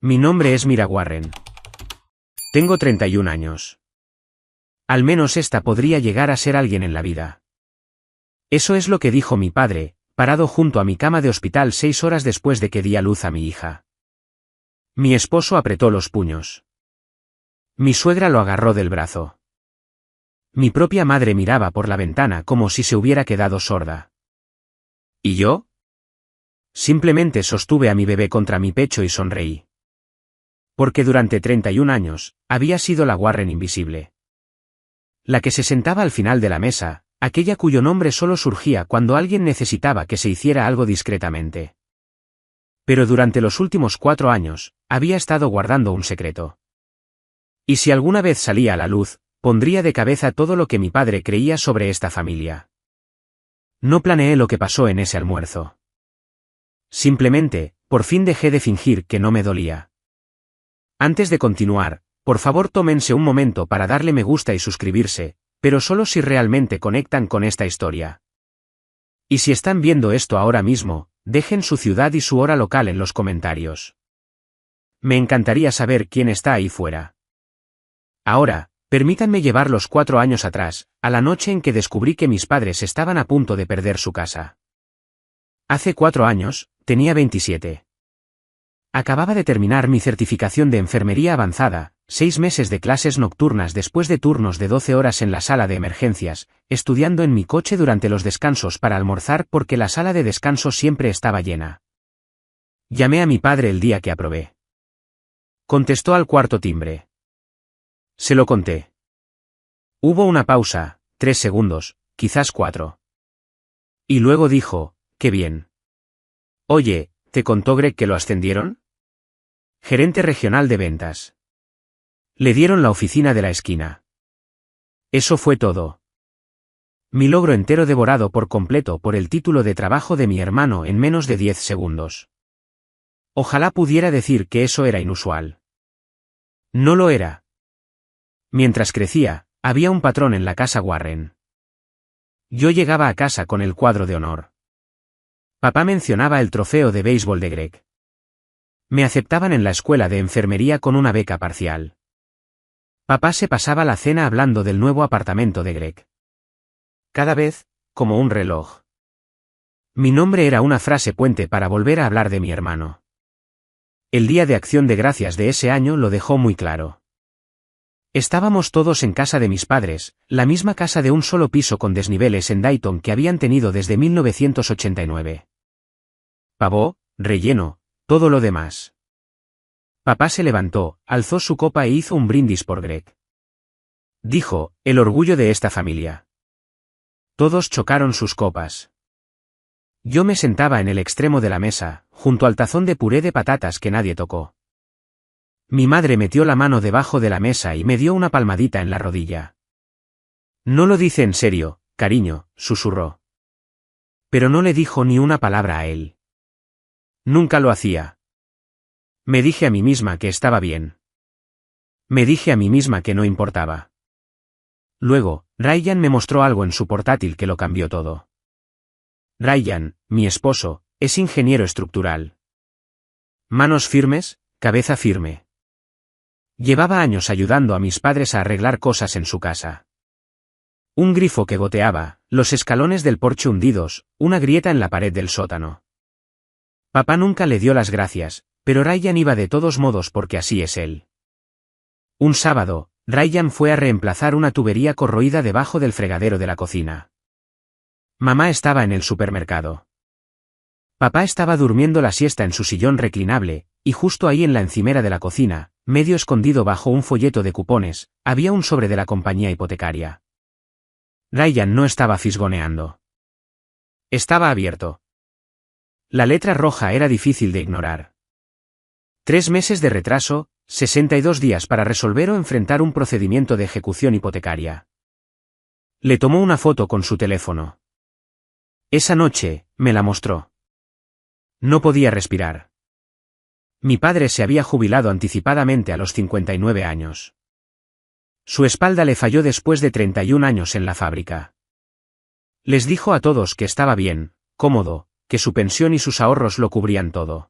Mi nombre es Mira Warren. Tengo 31 años. Al menos esta podría llegar a ser alguien en la vida. Eso es lo que dijo mi padre, parado junto a mi cama de hospital 6 horas después de que di a luz a mi hija. Mi esposo apretó los puños. Mi suegra lo agarró del brazo. Mi propia madre miraba por la ventana como si se hubiera quedado sorda. ¿Y yo? Simplemente sostuve a mi bebé contra mi pecho y sonreí. Porque durante 31 años, había sido la Warren invisible. La que se sentaba al final de la mesa, aquella cuyo nombre solo surgía cuando alguien necesitaba que se hiciera algo discretamente. Pero durante los últimos 4 años, había estado guardando un secreto. Y si alguna vez salía a la luz, pondría de cabeza todo lo que mi padre creía sobre esta familia. No planeé lo que pasó en ese almuerzo. Simplemente, por fin dejé de fingir que no me dolía. Antes de continuar, por favor tómense un momento para darle me gusta y suscribirse, pero solo si realmente conectan con esta historia. Y si están viendo esto ahora mismo, dejen su ciudad y su hora local en los comentarios. Me encantaría saber quién está ahí fuera. Ahora, permítanme llevarlos 4 años atrás, a la noche en que descubrí que mis padres estaban a punto de perder su casa. Hace 4 años, tenía 27. Acababa de terminar mi certificación de enfermería avanzada, 6 meses de clases nocturnas después de turnos de 12 horas en la sala de emergencias, estudiando en mi coche durante los descansos para almorzar porque la sala de descanso siempre estaba llena. Llamé a mi padre el día que aprobé. Contestó al cuarto timbre. Se lo conté. Hubo una pausa, 3 segundos, quizás 4. Y luego dijo, «Qué bien. Oye, ¿te contó Greg que lo ascendieron?» Gerente regional de ventas. Le dieron la oficina de la esquina. Eso fue todo. Mi logro entero devorado por completo por el título de trabajo de mi hermano en menos de 10 segundos. Ojalá pudiera decir que eso era inusual. No lo era. Mientras crecía, había un patrón en la casa Warren. Yo llegaba a casa con el cuadro de honor. Papá mencionaba el trofeo de béisbol de Greg. Me aceptaban en la escuela de enfermería con una beca parcial. Papá se pasaba la cena hablando del nuevo apartamento de Greg. Cada vez, como un reloj. Mi nombre era una frase puente para volver a hablar de mi hermano. El día de Acción de Gracias de ese año lo dejó muy claro. Estábamos todos en casa de mis padres, la misma casa de un solo piso con desniveles en Dayton que habían tenido desde 1989. Pavó, relleno, todo lo demás. Papá se levantó, alzó su copa e hizo un brindis por Greg. Dijo, el orgullo de esta familia. Todos chocaron sus copas. Yo me sentaba en el extremo de la mesa, junto al tazón de puré de patatas que nadie tocó. Mi madre metió la mano debajo de la mesa y me dio una palmadita en la rodilla. No lo dice en serio, cariño, susurró. Pero no le dijo ni una palabra a él. Nunca lo hacía. Me dije a mí misma que estaba bien. Me dije a mí misma que no importaba. Luego, Ryan me mostró algo en su portátil que lo cambió todo. Ryan, mi esposo, es ingeniero estructural. Manos firmes, cabeza firme. Llevaba años ayudando a mis padres a arreglar cosas en su casa. Un grifo que goteaba, los escalones del porche hundidos, una grieta en la pared del sótano. Papá nunca le dio las gracias, pero Ryan iba de todos modos porque así es él. Un sábado, Ryan fue a reemplazar una tubería corroída debajo del fregadero de la cocina. Mamá estaba en el supermercado. Papá estaba durmiendo la siesta en su sillón reclinable, y justo ahí en la encimera de la cocina, medio escondido bajo un folleto de cupones, había un sobre de la compañía hipotecaria. Ryan no estaba fisgoneando. Estaba abierto. La letra roja era difícil de ignorar. 3 meses de retraso, 62 días para resolver o enfrentar un procedimiento de ejecución hipotecaria. Le tomó una foto con su teléfono. Esa noche, me la mostró. No podía respirar. Mi padre se había jubilado anticipadamente a los 59 años. Su espalda le falló después de 31 años en la fábrica. Les dijo a todos que estaba bien, cómodo, que su pensión y sus ahorros lo cubrían todo.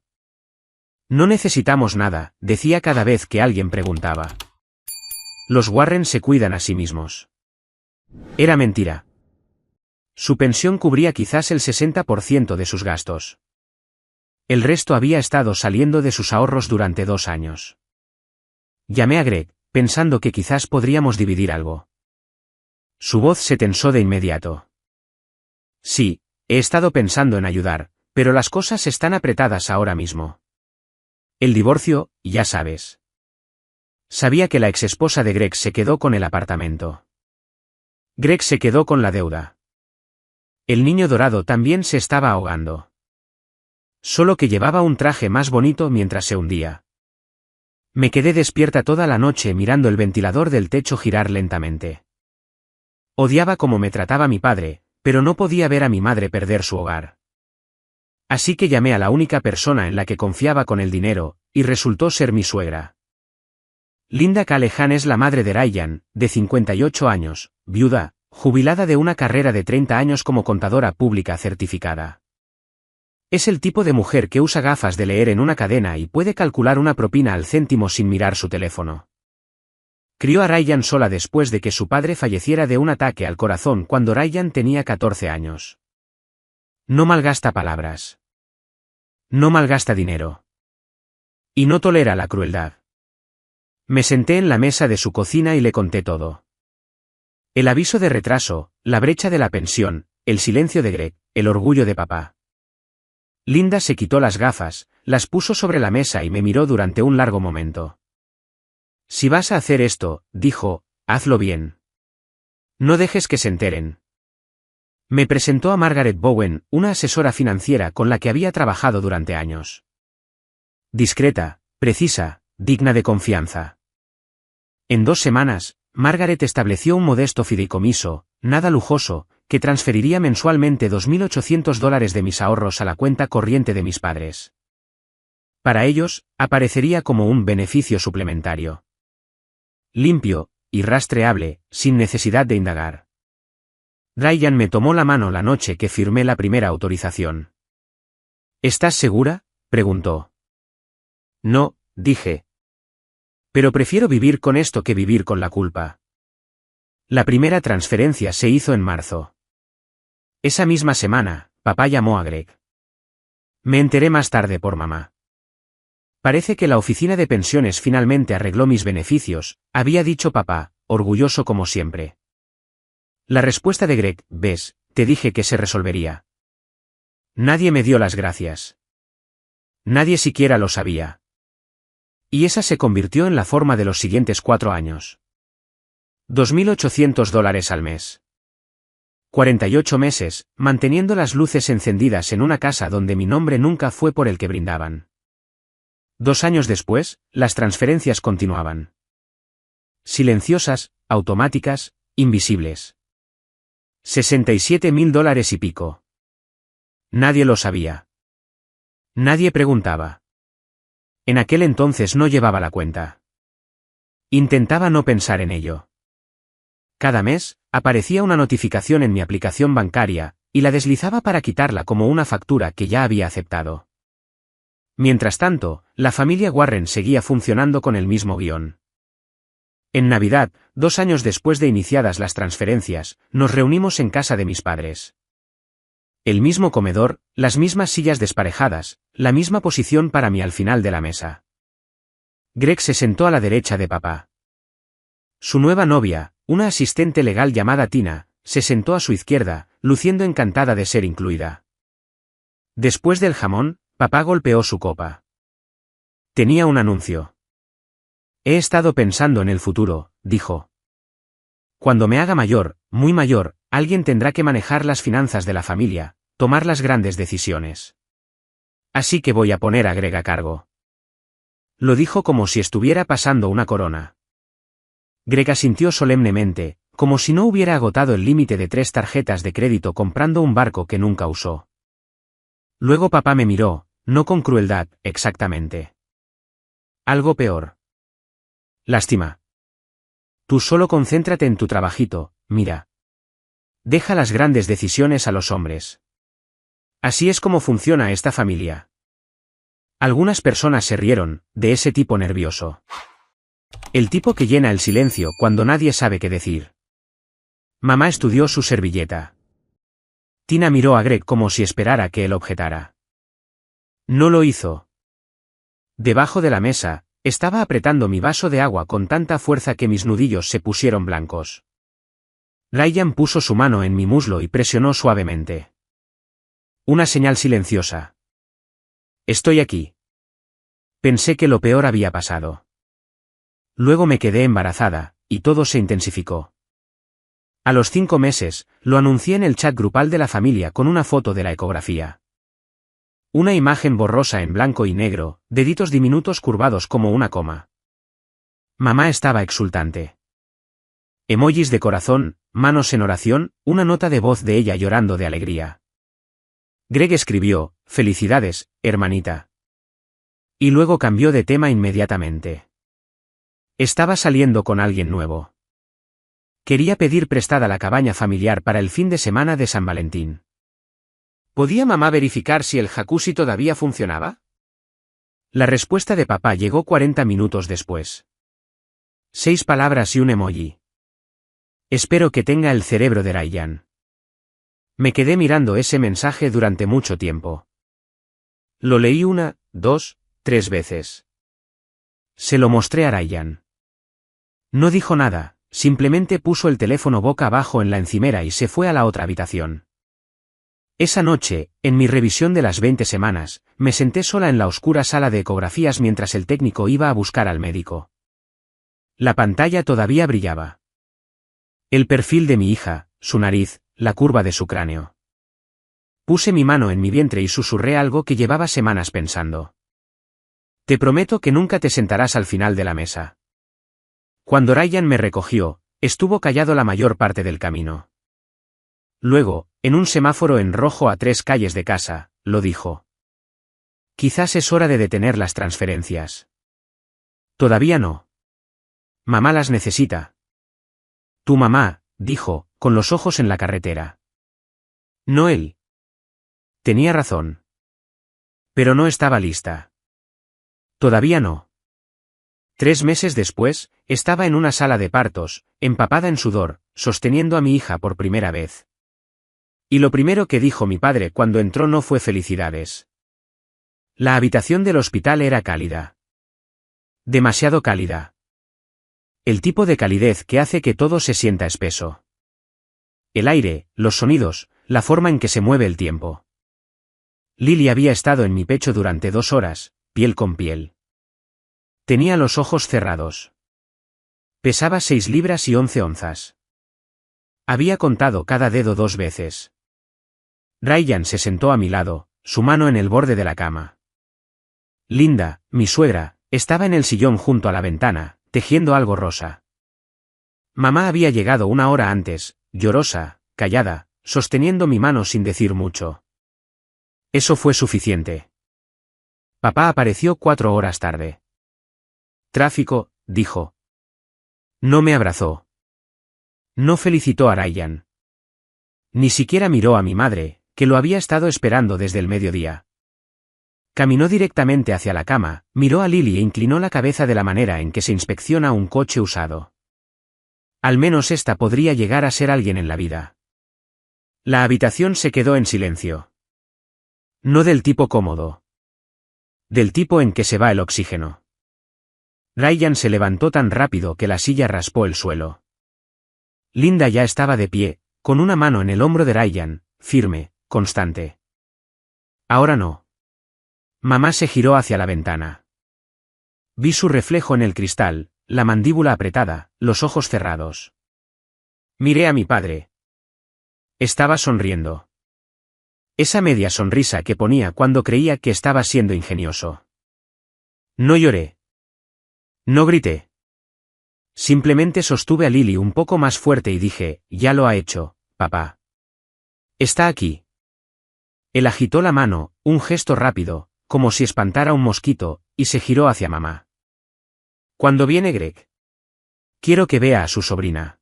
No necesitamos nada, decía cada vez que alguien preguntaba. Los Warren se cuidan a sí mismos. Era mentira. Su pensión cubría quizás el 60% de sus gastos. El resto había estado saliendo de sus ahorros durante 2 años. Llamé a Greg, pensando que quizás podríamos dividir algo. Su voz se tensó de inmediato. Sí, he estado pensando en ayudar, pero las cosas están apretadas ahora mismo. El divorcio, ya sabes. Sabía que la exesposa de Greg se quedó con el apartamento. Greg se quedó con la deuda. El niño dorado también se estaba ahogando. Solo que llevaba un traje más bonito mientras se hundía. Me quedé despierta toda la noche mirando el ventilador del techo girar lentamente. Odiaba cómo me trataba mi padre, pero no podía ver a mi madre perder su hogar. Así que llamé a la única persona en la que confiaba con el dinero, y resultó ser mi suegra. Linda Callahan es la madre de Ryan, de 58 años, viuda, jubilada de una carrera de 30 años como contadora pública certificada. Es el tipo de mujer que usa gafas de leer en una cadena y puede calcular una propina al céntimo sin mirar su teléfono. Crió a Ryan sola después de que su padre falleciera de un ataque al corazón cuando Ryan tenía 14 años. No malgasta palabras. No malgasta dinero. Y no tolera la crueldad. Me senté en la mesa de su cocina y le conté todo. El aviso de retraso, la brecha de la pensión, el silencio de Greg, el orgullo de papá. Linda se quitó las gafas, las puso sobre la mesa y me miró durante un largo momento. Si vas a hacer esto, dijo, hazlo bien. No dejes que se enteren. Me presentó a Margaret Bowen, una asesora financiera con la que había trabajado durante años. Discreta, precisa, digna de confianza. En 2 semanas, Margaret estableció un modesto fideicomiso, nada lujoso, que transferiría mensualmente $2.800 de mis ahorros a la cuenta corriente de mis padres. Para ellos, aparecería como un beneficio suplementario. Limpio, y rastreable, sin necesidad de indagar. Ryan me tomó la mano la noche que firmé la primera autorización. ¿Estás segura?, preguntó. No, dije. Pero prefiero vivir con esto que vivir con la culpa. La primera transferencia se hizo en marzo. Esa misma semana, papá llamó a Greg. Me enteré más tarde por mamá. Parece que la oficina de pensiones finalmente arregló mis beneficios, había dicho papá, orgulloso como siempre. La respuesta de Greg, ves, te dije que se resolvería. Nadie me dio las gracias. Nadie siquiera lo sabía. Y esa se convirtió en la forma de los siguientes 4 años. $2.800 al mes. 48 meses, manteniendo las luces encendidas en una casa donde mi nombre nunca fue por el que brindaban. 2 años después, las transferencias continuaban. Silenciosas, automáticas, invisibles. $67.000 y pico. Nadie lo sabía. Nadie preguntaba. En aquel entonces no llevaba la cuenta. Intentaba no pensar en ello. Cada mes, aparecía una notificación en mi aplicación bancaria, y la deslizaba para quitarla como una factura que ya había aceptado. Mientras tanto, la familia Warren seguía funcionando con el mismo guión. En Navidad, 2 años después de iniciadas las transferencias, nos reunimos en casa de mis padres. El mismo comedor, las mismas sillas desparejadas, la misma posición para mí al final de la mesa. Greg se sentó a la derecha de papá. Su nueva novia, una asistente legal llamada Tina, se sentó a su izquierda, luciendo encantada de ser incluida. Después del jamón, papá golpeó su copa. Tenía un anuncio. He estado pensando en el futuro, dijo. Cuando me haga mayor, muy mayor, alguien tendrá que manejar las finanzas de la familia, tomar las grandes decisiones. Así que voy a poner a Greg a cargo. Lo dijo como si estuviera pasando una corona. Greg asintió solemnemente, como si no hubiera agotado el límite de 3 tarjetas de crédito comprando un barco que nunca usó. Luego papá me miró, no con crueldad, exactamente. Algo peor. Lástima. Tú solo concéntrate en tu trabajito, mira. Deja las grandes decisiones a los hombres. Así es como funciona esta familia. Algunas personas se rieron, de ese tipo nervioso. El tipo que llena el silencio cuando nadie sabe qué decir. Mamá estudió su servilleta. Tina miró a Greg como si esperara que él objetara. No lo hizo. Debajo de la mesa, estaba apretando mi vaso de agua con tanta fuerza que mis nudillos se pusieron blancos. Ryan puso su mano en mi muslo y presionó suavemente. Una señal silenciosa. Estoy aquí. Pensé que lo peor había pasado. Luego me quedé embarazada, y todo se intensificó. A los 5 meses, lo anuncié en el chat grupal de la familia con una foto de la ecografía. Una imagen borrosa en blanco y negro, deditos diminutos curvados como una coma. Mamá estaba exultante. Emojis de corazón, manos en oración, una nota de voz de ella llorando de alegría. Greg escribió, felicidades, hermanita. Y luego cambió de tema inmediatamente. Estaba saliendo con alguien nuevo. Quería pedir prestada la cabaña familiar para el fin de semana de San Valentín. ¿Podía mamá verificar si el jacuzzi todavía funcionaba? La respuesta de papá llegó 40 minutos después. 6 palabras y un emoji. Espero que tenga el cerebro de Ryan. Me quedé mirando ese mensaje durante mucho tiempo. Lo leí 1, 2, 3 veces. Se lo mostré a Ryan. No dijo nada, simplemente puso el teléfono boca abajo en la encimera y se fue a la otra habitación. Esa noche, en mi revisión de las 20 semanas, me senté sola en la oscura sala de ecografías mientras el técnico iba a buscar al médico. La pantalla todavía brillaba. El perfil de mi hija, su nariz, la curva de su cráneo. Puse mi mano en mi vientre y susurré algo que llevaba semanas pensando. Te prometo que nunca te sentarás al final de la mesa. Cuando Ryan me recogió, estuvo callado la mayor parte del camino. Luego, en un semáforo en rojo a 3 calles de casa, lo dijo. Quizás es hora de detener las transferencias. Todavía no. Mamá las necesita. Tu mamá, dijo, con los ojos en la carretera. No él. Tenía razón. Pero no estaba lista. Todavía no. 3 meses después, estaba en una sala de partos, empapada en sudor, sosteniendo a mi hija por primera vez. Y lo primero que dijo mi padre cuando entró no fue felicidades. La habitación del hospital era cálida. Demasiado cálida. El tipo de calidez que hace que todo se sienta espeso. El aire, los sonidos, la forma en que se mueve el tiempo. Lily había estado en mi pecho durante 2 horas, piel con piel. Tenía los ojos cerrados. Pesaba 6 libras y 11 onzas. Había contado cada dedo 2 veces. Ryan se sentó a mi lado, su mano en el borde de la cama. Linda, mi suegra, estaba en el sillón junto a la ventana, tejiendo algo rosa. Mamá había llegado 1 hora antes, llorosa, callada, sosteniendo mi mano sin decir mucho. Eso fue suficiente. Papá apareció 4 horas tarde. Tráfico, dijo. No me abrazó. No felicitó a Ryan. Ni siquiera miró a mi madre, que lo había estado esperando desde el mediodía. Caminó directamente hacia la cama, miró a Lily e inclinó la cabeza de la manera en que se inspecciona un coche usado. Al menos esta podría llegar a ser alguien en la vida. La habitación se quedó en silencio. No del tipo cómodo. Del tipo en que se va el oxígeno. Ryan se levantó tan rápido que la silla raspó el suelo. Linda ya estaba de pie, con una mano en el hombro de Ryan, firme, constante. Ahora no. Mamá se giró hacia la ventana. Vi su reflejo en el cristal, la mandíbula apretada, los ojos cerrados. Miré a mi padre. Estaba sonriendo. Esa media sonrisa que ponía cuando creía que estaba siendo ingenioso. No lloré. No grité. Simplemente sostuve a Lily un poco más fuerte y dije, ya lo ha hecho, papá. Está aquí. Él agitó la mano, un gesto rápido, como si espantara un mosquito, y se giró hacia mamá. ¿Cuándo viene Greg? Quiero que vea a su sobrina.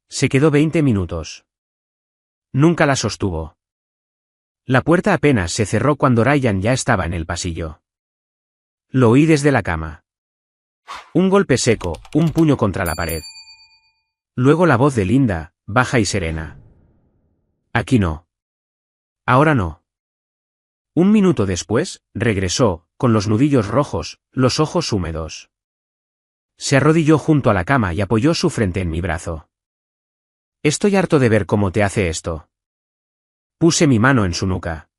Se quedó 20 minutos. Nunca la sostuvo. La puerta apenas se cerró cuando Ryan ya estaba en el pasillo. Lo oí desde la cama. Un golpe seco, un puño contra la pared. Luego la voz de Linda, baja y serena. Aquí no. Ahora no. Un minuto después, regresó, con los nudillos rojos, los ojos húmedos. Se arrodilló junto a la cama y apoyó su frente en mi brazo. Estoy harto de ver cómo te hace esto. Puse mi mano en su nuca.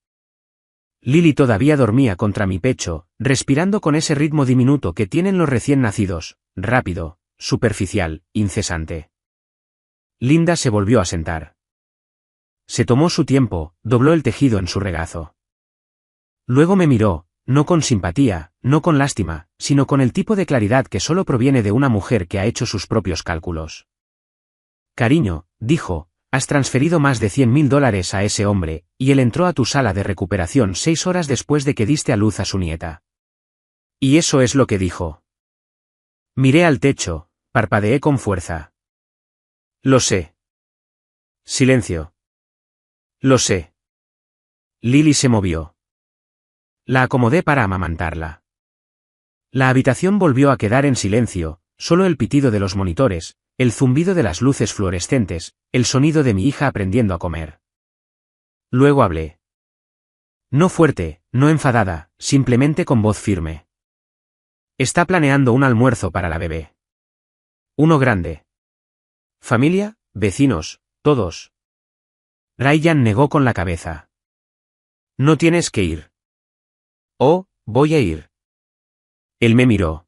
Lily todavía dormía contra mi pecho, respirando con ese ritmo diminuto que tienen los recién nacidos, rápido, superficial, incesante. Linda se volvió a sentar. Se tomó su tiempo, dobló el tejido en su regazo. Luego me miró, no con simpatía, no con lástima, sino con el tipo de claridad que solo proviene de una mujer que ha hecho sus propios cálculos. Cariño, dijo, has transferido más de $100.000 a ese hombre, y él entró a tu sala de recuperación 6 horas después de que diste a luz a su nieta. Y eso es lo que dijo. Miré al techo, parpadeé con fuerza. Lo sé. Silencio. Lo sé. Lily se movió. La acomodé para amamantarla. La habitación volvió a quedar en silencio, solo el pitido de los monitores, el zumbido de las luces fluorescentes, el sonido de mi hija aprendiendo a comer. Luego hablé. No fuerte, no enfadada, simplemente con voz firme. Está planeando un almuerzo para la bebé. Uno grande. Familia, vecinos, todos. Ryan negó con la cabeza. No tienes que ir. Oh, voy a ir. Él me miró.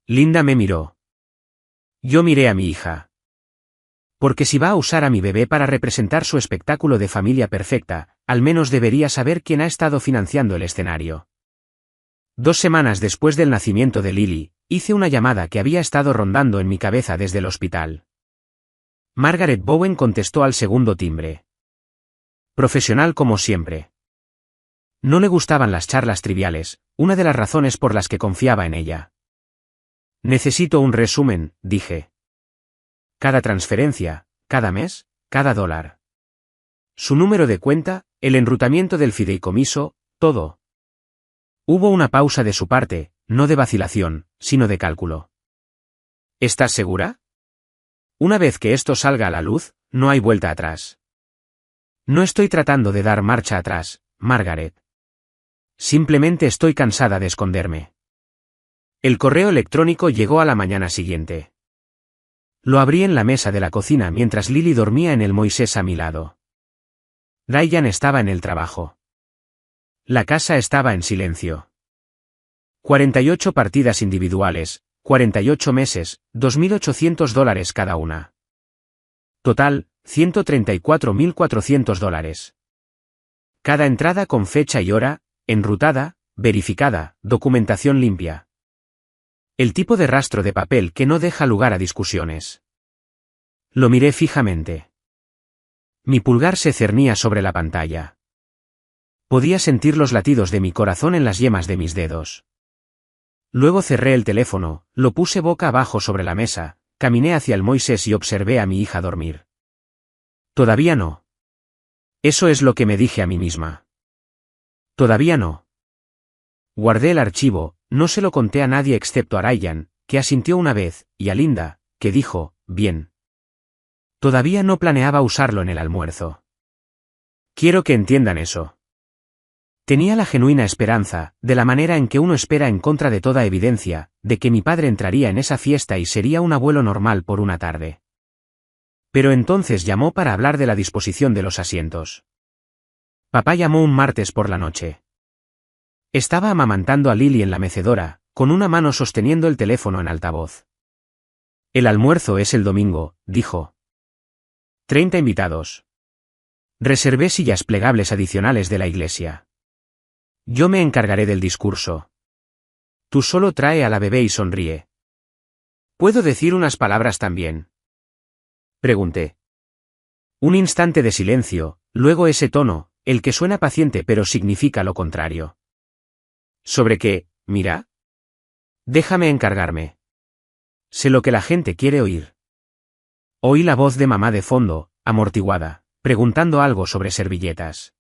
Linda me miró. Yo miré a mi hija. Porque si va a usar a mi bebé para representar su espectáculo de familia perfecta, al menos debería saber quién ha estado financiando el escenario. 2 semanas después del nacimiento de Lily, hice una llamada que había estado rondando en mi cabeza desde el hospital. Margaret Bowen contestó al segundo timbre. Profesional como siempre. No le gustaban las charlas triviales, una de las razones por las que confiaba en ella. Necesito un resumen, dije. Cada transferencia, cada mes, cada dólar. Su número de cuenta, el enrutamiento del fideicomiso, todo. Hubo una pausa de su parte, no de vacilación, sino de cálculo. ¿Estás segura? Una vez que esto salga a la luz, no hay vuelta atrás. No estoy tratando de dar marcha atrás, Margaret. Simplemente estoy cansada de esconderme. El correo electrónico llegó a la mañana siguiente. Lo abrí en la mesa de la cocina mientras Lily dormía en el Moisés a mi lado. Ryan estaba en el trabajo. La casa estaba en silencio. 48 partidas individuales, 48 meses, $2.800 cada una. Total, $134.400. Cada entrada con fecha y hora, enrutada, verificada, documentación limpia. El tipo de rastro de papel que no deja lugar a discusiones. Lo miré fijamente. Mi pulgar se cernía sobre la pantalla. Podía sentir los latidos de mi corazón en las yemas de mis dedos. Luego cerré el teléfono, lo puse boca abajo sobre la mesa, caminé hacia el Moisés y observé a mi hija dormir. Todavía no. Eso es lo que me dije a mí misma. Todavía no. Guardé el archivo, no se lo conté a nadie excepto a Ryan, que asintió una vez, y a Linda, que dijo, bien. Todavía no planeaba usarlo en el almuerzo. Quiero que entiendan eso. Tenía la genuina esperanza, de la manera en que uno espera en contra de toda evidencia, de que mi padre entraría en esa fiesta y sería un abuelo normal por una tarde. Pero entonces llamó para hablar de la disposición de los asientos. Papá llamó un martes por la noche. Estaba amamantando a Lily en la mecedora, con una mano sosteniendo el teléfono en altavoz. El almuerzo es el domingo, dijo. 30 invitados. Reservé sillas plegables adicionales de la iglesia. Yo me encargaré del discurso. Tú solo trae a la bebé y sonríe. ¿Puedo decir unas palabras también? Pregunté. Un instante de silencio, luego ese tono, el que suena paciente pero significa lo contrario. ¿Sobre qué, mira? Déjame encargarme. Sé lo que la gente quiere oír. Oí la voz de mamá de fondo, amortiguada, preguntando algo sobre servilletas.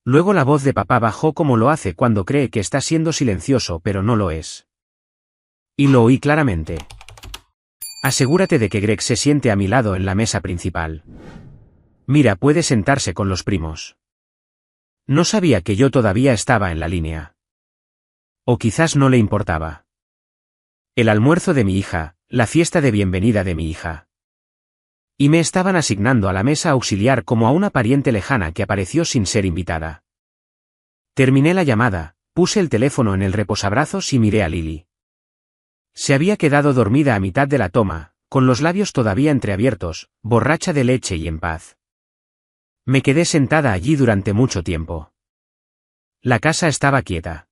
Luego la voz de papá bajó como lo hace cuando cree que está siendo silencioso pero no lo es. Y lo oí claramente. Asegúrate de que Greg se siente a mi lado en la mesa principal. Mira, puede sentarse con los primos. No sabía que yo todavía estaba en la línea. O quizás no le importaba. El almuerzo de mi hija, la fiesta de bienvenida de mi hija. Y me estaban asignando a la mesa auxiliar como a una pariente lejana que apareció sin ser invitada. Terminé la llamada, puse el teléfono en el reposabrazos y miré a Lily. Se había quedado dormida a mitad de la toma, con los labios todavía entreabiertos, borracha de leche y en paz. Me quedé sentada allí durante mucho tiempo. La casa estaba quieta.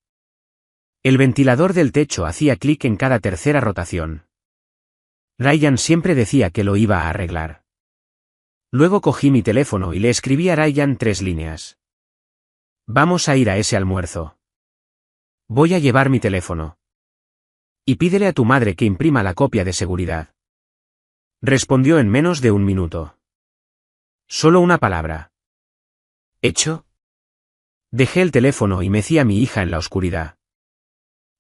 El ventilador del techo hacía clic en cada tercera rotación. Ryan siempre decía que lo iba a arreglar. Luego cogí mi teléfono y le escribí a Ryan 3 líneas. Vamos a ir a ese almuerzo. Voy a llevar mi teléfono. Y pídele a tu madre que imprima la copia de seguridad. Respondió en menos de 1 minuto. Solo una palabra. ¿Hecho? Dejé el teléfono y mecí a mi hija en la oscuridad.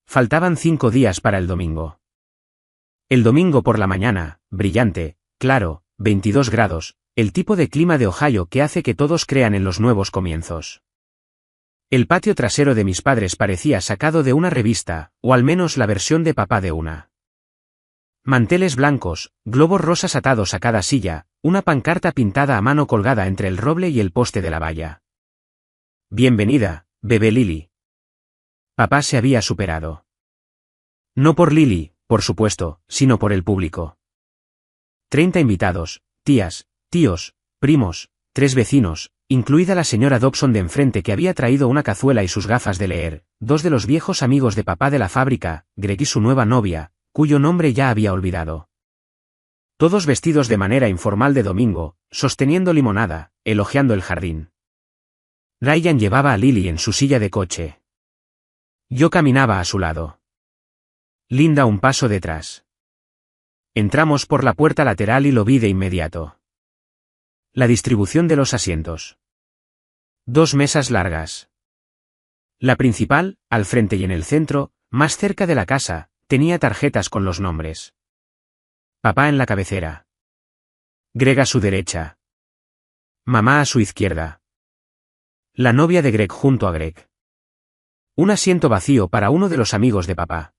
Faltaban 5 días para el domingo. El domingo por la mañana, brillante, claro, 22 grados, el tipo de clima de Ohio que hace que todos crean en los nuevos comienzos. El patio trasero de mis padres parecía sacado de una revista, o al menos la versión de papá de una. Manteles blancos, globos rosas atados a cada silla, una pancarta pintada a mano colgada entre el roble y el poste de la valla. Bienvenida, bebé Lily. Papá se había superado. No por Lily, por supuesto, sino por el público. 30 invitados, tías, tíos, primos, 3 vecinos, incluida la señora Dobson de enfrente que había traído una cazuela y sus gafas de leer, 2 de los viejos amigos de papá de la fábrica, Greg y su nueva novia, cuyo nombre ya había olvidado. Todos vestidos de manera informal de domingo, sosteniendo limonada, elogiando el jardín. Ryan llevaba a Lily en su silla de coche. Yo caminaba a su lado. Linda un paso detrás. Entramos por la puerta lateral y lo vi de inmediato. La distribución de los asientos. 2 mesas largas. La principal, al frente y en el centro, más cerca de la casa, tenía tarjetas con los nombres. Papá en la cabecera. Greg a su derecha. Mamá a su izquierda. La novia de Greg junto a Greg. Un asiento vacío para uno de los amigos de papá.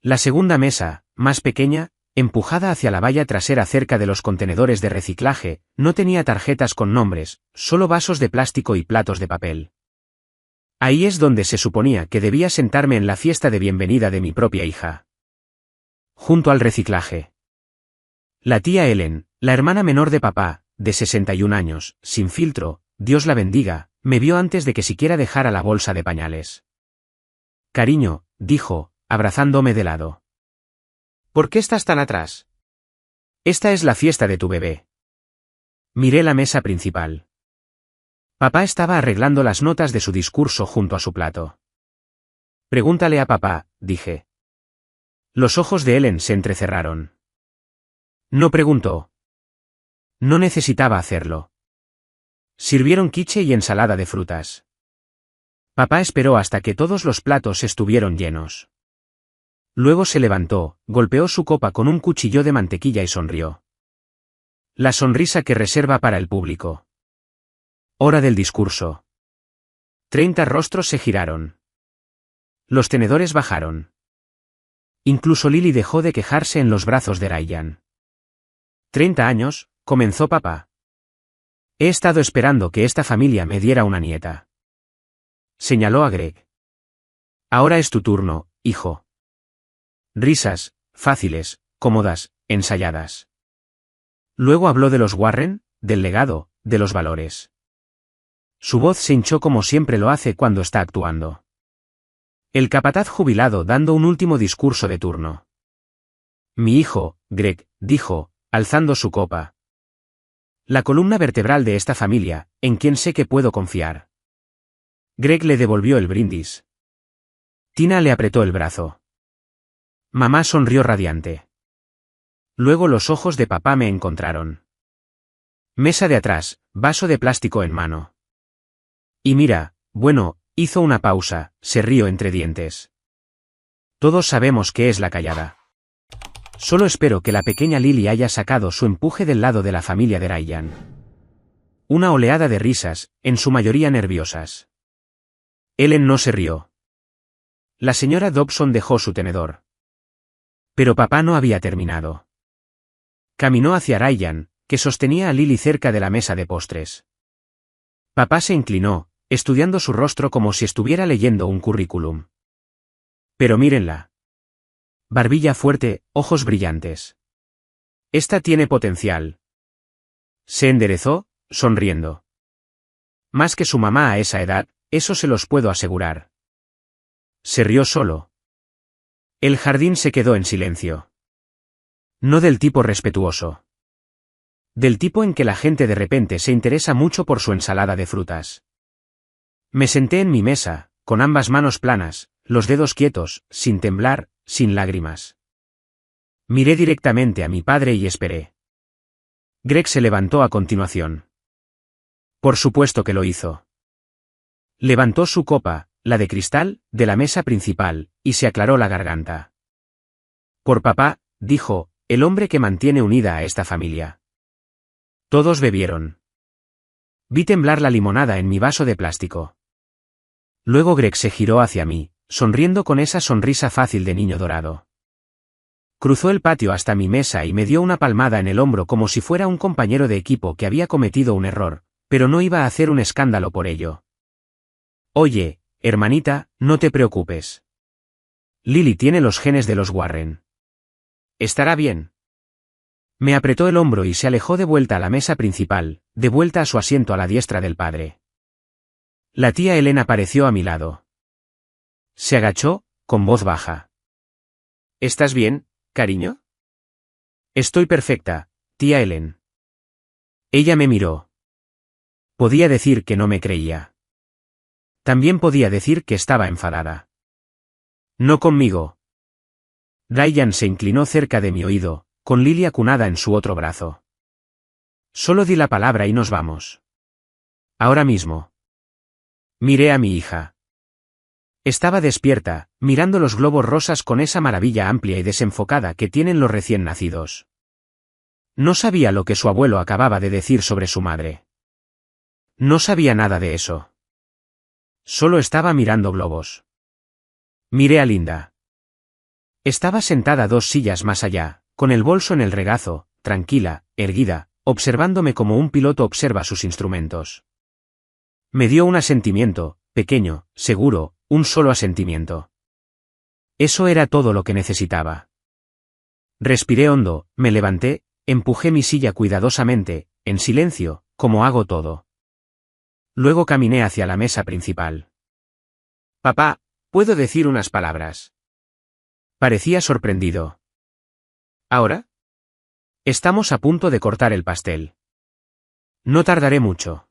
La segunda mesa, más pequeña, empujada hacia la valla trasera cerca de los contenedores de reciclaje, no tenía tarjetas con nombres, solo vasos de plástico y platos de papel. Ahí es donde se suponía que debía sentarme en la fiesta de bienvenida de mi propia hija. Junto al reciclaje. La tía Ellen, la hermana menor de papá, de 61 años, sin filtro, Dios la bendiga, me vio antes de que siquiera dejara la bolsa de pañales. Cariño, dijo, abrazándome de lado. ¿Por qué estás tan atrás? Esta es la fiesta de tu bebé. Miré la mesa principal. Papá estaba arreglando las notas de su discurso junto a su plato. Pregúntale a papá, dije. Los ojos de Ellen se entrecerraron. No preguntó. No necesitaba hacerlo. Sirvieron quiche y ensalada de frutas. Papá esperó hasta que todos los platos estuvieron llenos. Luego se levantó, golpeó su copa con un cuchillo de mantequilla y sonrió. La sonrisa que reserva para el público. Hora del discurso. 30 rostros se giraron. Los tenedores bajaron. Incluso Lily dejó de quejarse en los brazos de Ryan. 30 años, comenzó papá. He estado esperando que esta familia me diera una nieta. Señaló a Greg. Ahora es tu turno, hijo. Risas, fáciles, cómodas, ensayadas. Luego habló de los Warren, del legado, de los valores. Su voz se hinchó como siempre lo hace cuando está actuando. El capataz jubilado dando un último discurso de turno. Mi hijo, Greg, dijo, alzando su copa. La columna vertebral de esta familia, en quien sé que puedo confiar. Greg le devolvió el brindis. Tina le apretó el brazo. Mamá sonrió radiante. Luego los ojos de papá me encontraron. Mesa de atrás, vaso de plástico en mano. Y mira, bueno, hizo una pausa, se rió entre dientes. Todos sabemos qué es la callada. Solo espero que la pequeña Lily haya sacado su empuje del lado de la familia de Ryan. Una oleada de risas, en su mayoría nerviosas. Ellen no se rió. La señora Dobson dejó su tenedor. Pero papá no había terminado. Caminó hacia Ryan, que sostenía a Lily cerca de la mesa de postres. Papá se inclinó, estudiando su rostro como si estuviera leyendo un currículum. Pero mírenla. Barbilla fuerte, ojos brillantes. Esta tiene potencial. Se enderezó, sonriendo. Más que su mamá a esa edad, eso se los puedo asegurar. Se rió solo. El jardín se quedó en silencio. No del tipo respetuoso. Del tipo en que la gente de repente se interesa mucho por su ensalada de frutas. Me senté en mi mesa, con ambas manos planas, los dedos quietos, sin temblar, sin lágrimas. Miré directamente a mi padre y esperé. Greg se levantó a continuación. Por supuesto que lo hizo. Levantó su copa, la de cristal, de la mesa principal, y se aclaró la garganta. Por papá, dijo, el hombre que mantiene unida a esta familia. Todos bebieron. Vi temblar la limonada en mi vaso de plástico. Luego Greg se giró hacia mí, sonriendo con esa sonrisa fácil de niño dorado. Cruzó el patio hasta mi mesa y me dio una palmada en el hombro como si fuera un compañero de equipo que había cometido un error, pero no iba a hacer un escándalo por ello. Oye, hermanita, no te preocupes. Lily tiene los genes de los Warren. Estará bien. Me apretó el hombro y se alejó de vuelta a la mesa principal, de vuelta a su asiento a la diestra del padre. La tía Ellen apareció a mi lado. Se agachó, con voz baja. ¿Estás bien, cariño? Estoy perfecta, tía Ellen. Ella me miró. Podía decir que no me creía. También podía decir que estaba enfadada. No conmigo. Ryan se inclinó cerca de mi oído, con Lily acunada en su otro brazo. Solo di la palabra y nos vamos. Ahora mismo. Miré a mi hija. Estaba despierta, mirando los globos rosas con esa maravilla amplia y desenfocada que tienen los recién nacidos. No sabía lo que su abuelo acababa de decir sobre su madre. No sabía nada de eso. Solo estaba mirando globos. Miré a Linda. Estaba sentada 2 sillas más allá, con el bolso en el regazo, tranquila, erguida, observándome como un piloto observa sus instrumentos. Me dio un asentimiento, pequeño, seguro, un solo asentimiento. Eso era todo lo que necesitaba. Respiré hondo, me levanté, empujé mi silla cuidadosamente, en silencio, como hago todo. Luego caminé hacia la mesa principal. Papá, ¿puedo decir unas palabras? Parecía sorprendido. ¿Ahora? Estamos a punto de cortar el pastel. No tardaré mucho.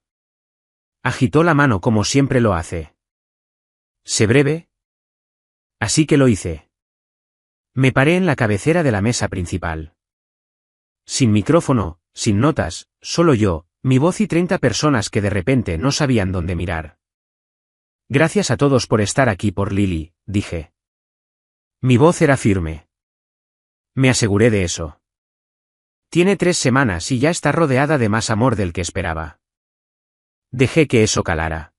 Agitó la mano como siempre lo hace. ¿Sé breve? Así que lo hice. Me paré en la cabecera de la mesa principal. Sin micrófono, sin notas, solo yo, mi voz y 30 personas que de repente no sabían dónde mirar. Gracias a todos por estar aquí por Lily, dije. Mi voz era firme. Me aseguré de eso. Tiene 3 semanas y ya está rodeada de más amor del que esperaba. Dejé que eso calara.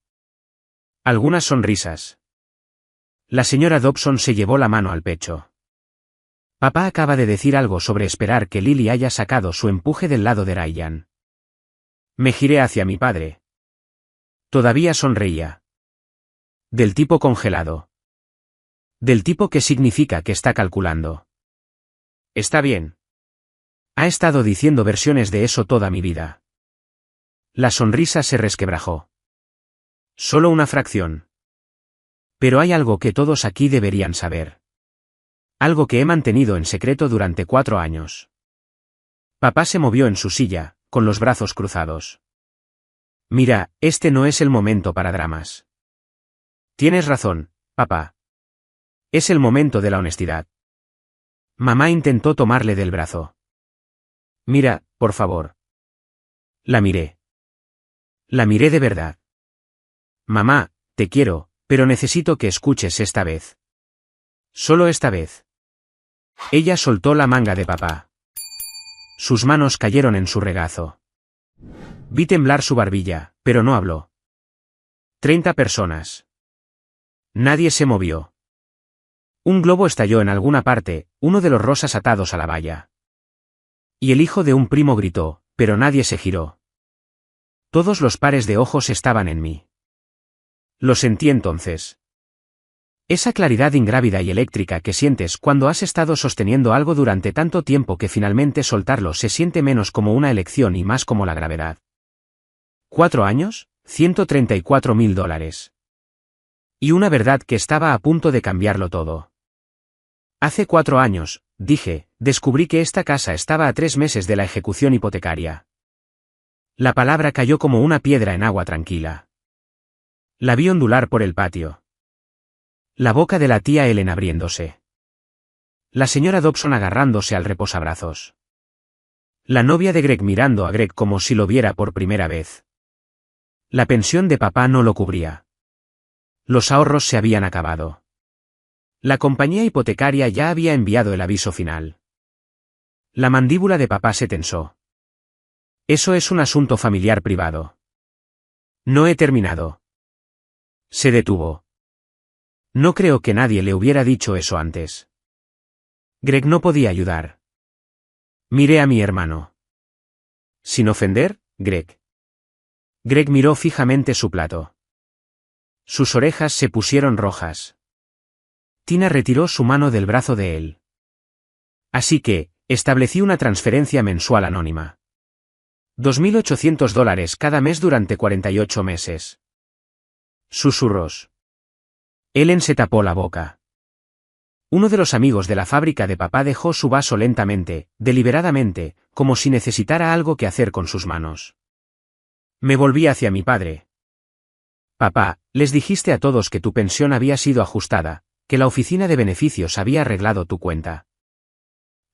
Algunas sonrisas. La señora Dobson se llevó la mano al pecho. Papá acaba de decir algo sobre esperar que Lily haya sacado su empuje del lado de Ryan. Me giré hacia mi padre. Todavía sonreía. Del tipo congelado. Del tipo que significa que está calculando. Está bien. Ha estado diciendo versiones de eso toda mi vida. La sonrisa se resquebrajó. Solo una fracción. Pero hay algo que todos aquí deberían saber. Algo que he mantenido en secreto durante 4 años. Papá se movió en su silla, con los brazos cruzados. Mira, este no es el momento para dramas. Tienes razón, papá. Es el momento de la honestidad. Mamá intentó tomarle del brazo. Mira, por favor. La miré. La miré de verdad. Mamá, te quiero, pero necesito que escuches esta vez. Solo esta vez. Ella soltó la manga de papá. Sus manos cayeron en su regazo. Vi temblar su barbilla, pero no habló. 30 personas. Nadie se movió. Un globo estalló en alguna parte, uno de los rosas atados a la valla. Y el hijo de un primo gritó, pero nadie se giró. Todos los pares de ojos estaban en mí. Lo sentí entonces. Esa claridad ingrávida y eléctrica que sientes cuando has estado sosteniendo algo durante tanto tiempo que finalmente soltarlo se siente menos como una elección y más como la gravedad. 4 años, $134.000. Y una verdad que estaba a punto de cambiarlo todo. Hace 4 años, dije, descubrí que esta casa estaba a 3 meses de la ejecución hipotecaria. La palabra cayó como una piedra en agua tranquila. La vi ondular por el patio. La boca de la tía Ellen abriéndose. La señora Dobson agarrándose al reposabrazos. La novia de Greg mirando a Greg como si lo viera por primera vez. La pensión de papá no lo cubría. Los ahorros se habían acabado. La compañía hipotecaria ya había enviado el aviso final. La mandíbula de papá se tensó. Eso es un asunto familiar privado. No he terminado. Se detuvo. No creo que nadie le hubiera dicho eso antes. Greg no podía ayudar. Miré a mi hermano. Sin ofender, Greg. Greg miró fijamente su plato. Sus orejas se pusieron rojas. Tina retiró su mano del brazo de él. Así que, establecí una transferencia mensual anónima. $2.800 cada mes durante 48 meses. Susurros. Ellen se tapó la boca. Uno de los amigos de la fábrica de papá dejó su vaso lentamente, deliberadamente, como si necesitara algo que hacer con sus manos. Me volví hacia mi padre. Papá, les dijiste a todos que tu pensión había sido ajustada, que la oficina de beneficios había arreglado tu cuenta.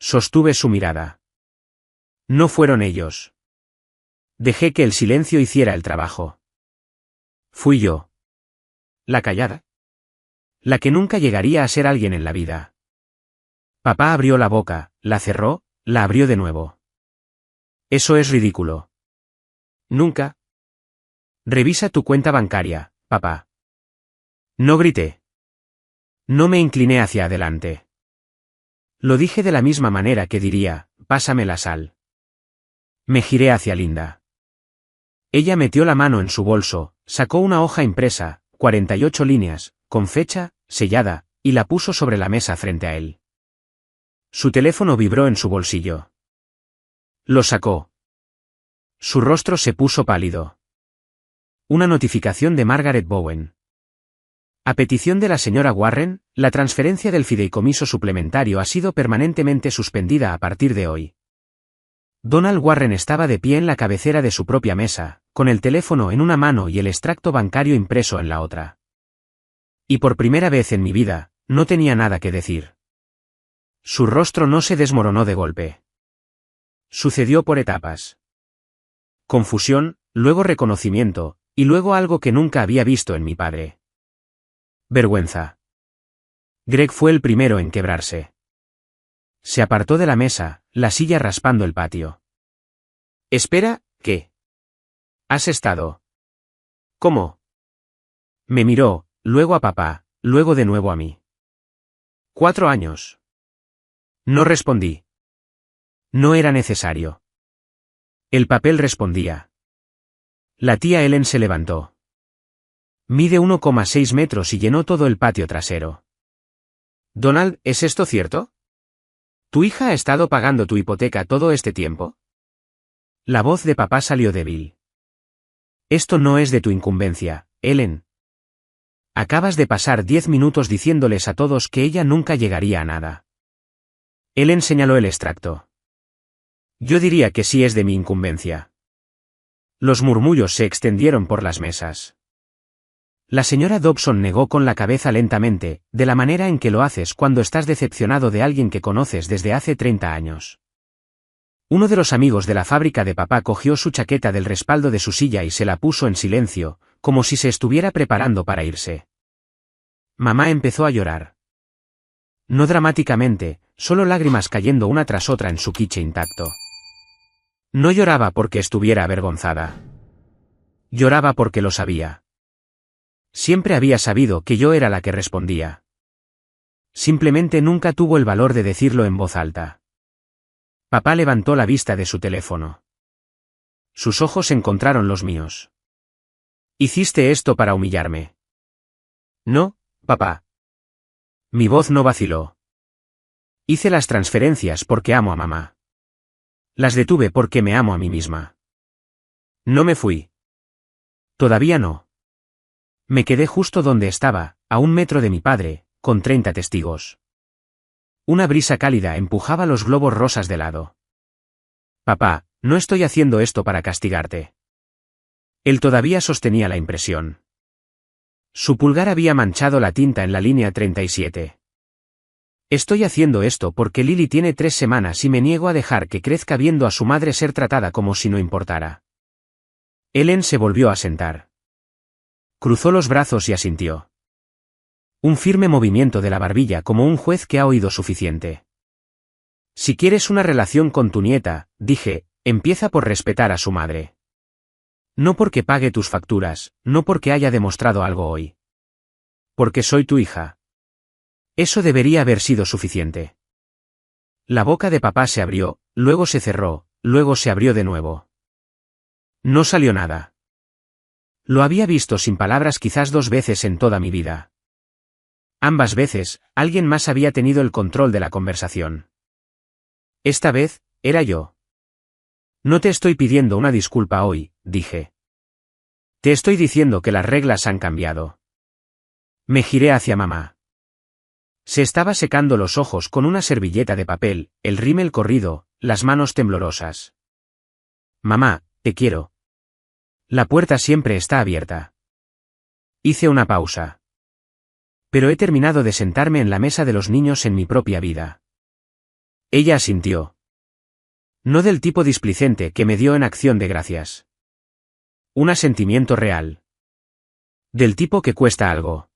Sostuve su mirada. No fueron ellos. Dejé que el silencio hiciera el trabajo. Fui yo. La callada. La que nunca llegaría a ser alguien en la vida. Papá abrió la boca, la cerró, la abrió de nuevo. Eso es ridículo. Nunca. Revisa tu cuenta bancaria, papá. No grité. No me incliné hacia adelante. Lo dije de la misma manera que diría, pásame la sal. Me giré hacia Linda. Ella metió la mano en su bolso, sacó una hoja impresa, 48 líneas, con fecha, sellada, y la puso sobre la mesa frente a él. Su teléfono vibró en su bolsillo. Lo sacó. Su rostro se puso pálido. Una notificación de Margaret Bowen. A petición de la señora Warren, la transferencia del fideicomiso suplementario ha sido permanentemente suspendida a partir de hoy. Donald Warren estaba de pie en la cabecera de su propia mesa, con el teléfono en una mano y el extracto bancario impreso en la otra. Y por primera vez en mi vida, no tenía nada que decir. Su rostro no se desmoronó de golpe. Sucedió por etapas. Confusión, luego reconocimiento, y luego algo que nunca había visto en mi padre. Vergüenza. Greg fue el primero en quebrarse. Se apartó de la mesa, la silla raspando el patio. Espera, ¿qué? ¿Has estado? ¿Cómo? Me miró, luego a papá, luego de nuevo a mí. 4 años. No respondí. No era necesario. El papel respondía. La tía Ellen se levantó. Mide 1,6 metros y llenó todo el patio trasero. Donald, ¿es esto cierto? ¿Tu hija ha estado pagando tu hipoteca todo este tiempo? La voz de papá salió débil. Esto no es de tu incumbencia, Ellen. Acabas de pasar 10 minutos diciéndoles a todos que ella nunca llegaría a nada. Ellen señaló el extracto. Yo diría que sí es de mi incumbencia. Los murmullos se extendieron por las mesas. La señora Dobson negó con la cabeza lentamente, de la manera en que lo haces cuando estás decepcionado de alguien que conoces desde hace 30 años. Uno de los amigos de la fábrica de papá cogió su chaqueta del respaldo de su silla y se la puso en silencio, como si se estuviera preparando para irse. Mamá empezó a llorar. No dramáticamente, solo lágrimas cayendo una tras otra en su quiche intacto. No lloraba porque estuviera avergonzada. Lloraba porque lo sabía. Siempre había sabido que yo era la que respondía. Simplemente nunca tuvo el valor de decirlo en voz alta. Papá levantó la vista de su teléfono. Sus ojos encontraron los míos. ¿Hiciste esto para humillarme? No, papá. Mi voz no vaciló. Hice las transferencias porque amo a mamá. Las detuve porque me amo a mí misma. No me fui. Todavía no. Me quedé justo donde estaba, a 1 metro de mi padre, con 30 testigos. Una brisa cálida empujaba los globos rosas de lado. Papá, no estoy haciendo esto para castigarte. Él todavía sostenía la impresión. Su pulgar había manchado la tinta en la línea 37. Estoy haciendo esto porque Lily tiene 3 semanas y me niego a dejar que crezca viendo a su madre ser tratada como si no importara. Ellen se volvió a sentar. Cruzó los brazos y asintió. Un firme movimiento de la barbilla como un juez que ha oído suficiente. Si quieres una relación con tu nieta, dije, empieza por respetar a su madre. No porque pague tus facturas, no porque haya demostrado algo hoy. Porque soy tu hija. Eso debería haber sido suficiente. La boca de papá se abrió, luego se cerró, luego se abrió de nuevo. No salió nada. Lo había visto sin palabras quizás 2 veces en toda mi vida. Ambas veces, alguien más había tenido el control de la conversación. Esta vez, era yo. No te estoy pidiendo una disculpa hoy, dije. Te estoy diciendo que las reglas han cambiado. Me giré hacia mamá. Se estaba secando los ojos con una servilleta de papel, el rímel corrido, las manos temblorosas. Mamá, te quiero. La puerta siempre está abierta. Hice una pausa. Pero he terminado de sentarme en la mesa de los niños en mi propia vida. Ella asintió. No del tipo displicente que me dio en Acción de Gracias. Un asentimiento real. Del tipo que cuesta algo.